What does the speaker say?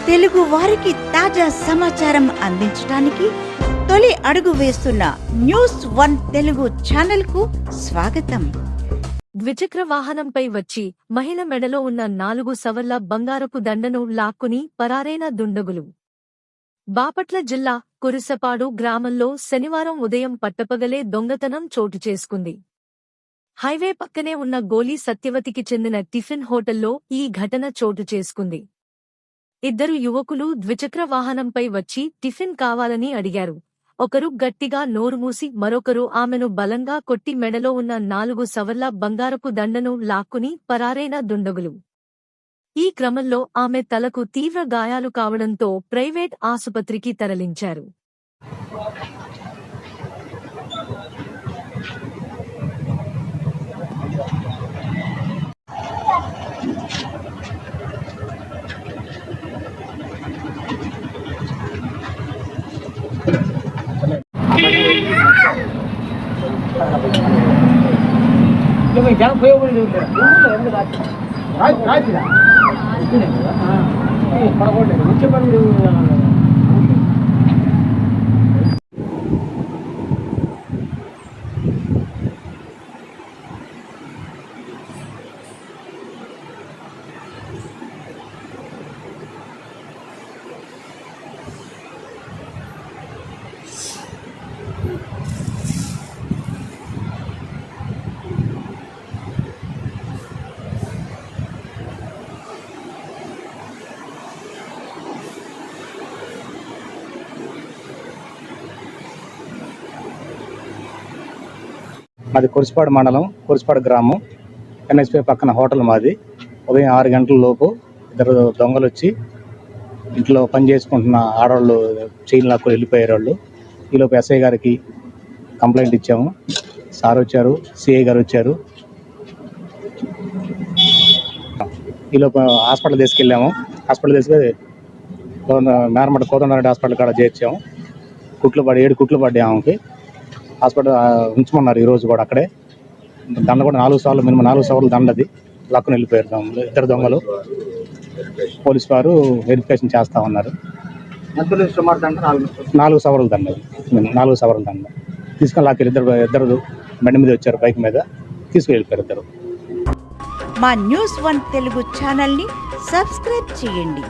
తెలుగు వారికి తాజా సమాచారం అందించడానికి తొలి అడుగు వేస్తున్న న్యూస్ వన్ తెలుగు ఛానల్ కు స్వాగతం. ద్విచక్ర వాహనంపై వచ్చి మహిళ మెడలో ఉన్న 4 సవర్ల బంగారపు దండను లాక్కుని పరారైన దుండగులు. బాపట్ల జిల్లా కురిసపాడు గ్రామంలో శనివారం ఉదయం పట్టపగలే దొంగతనం చోటు చేసుకుంది. హైవే పక్కనే ఉన్న గోలీ సత్యవతికి చెందిన టిఫిన్ హోటల్లో ఈ ఘటన చోటు చేసుకుంది. 2 యువకులు ద్విచక్ర వాహనంపై వచ్చి టిఫిన్ కావాలని అడిగారు. ఒకరు గట్టిగా నోరుమూసి మరొకరు ఆమెను బలంగా కొట్టి మెడలో ఉన్న 4 సవర్ల బంగారపు దండను లాక్కుని పరారైన దుండగులు. ఈ క్రమంలో ఆమె తలకు తీవ్ర గాయాలు కావడంతో ప్రైవేట్ ఆసుపత్రికి తరలించారు. మాది కురిసిపాడు మండలం, కురిసిపాడు గ్రామం, ఎన్ఎస్పీ పక్కన హోటల్ మాది. ఉదయం 6 గంటల లోపు 2 దొంగలు వచ్చి ఇంట్లో పని చేసుకుంటున్న ఆడవాళ్ళు చైన్ లాక్కొని వెళ్ళిపోయారు. వాళ్ళు ఈలోపు ఎస్ఐ గారికి కంప్లైంట్ ఇచ్చాము. సార్ వచ్చారు, సిఐ గారు వచ్చారు. ఈలోపు హాస్పిటల్ తీసుకెళ్ళాము. హాస్పిటల్ తీసుకెళ్ళి మేరమట కోదండరెడ్డి హాస్పిటల్ కాడ చేర్చాము. 7 కుట్లు పడ్డాయి ఆమెకి. హాస్పిటల్ ఉంచమన్నారు. ఈరోజు కూడా అక్కడే దండ కూడా 4 సార్లు, మినిమం 4 సవర్లు దండది లాక్కుని వెళ్ళిపోయారు. 2 దొంగలు. పోలీసు వారు వెరిఫికేషన్ చేస్తా ఉన్నారు. 4 సవర్లు దండ, 4 సవర్లు దండ తీసుకొని లాక్కెళ్ళి ఇద్దరు బండి మీద వచ్చారు, బైక్ మీద తీసుకువెళ్ళిపోయారు 2. మా న్యూస్ వన్ తెలుగు ఛానల్ ని సబ్స్క్రైబ్ చేయండి.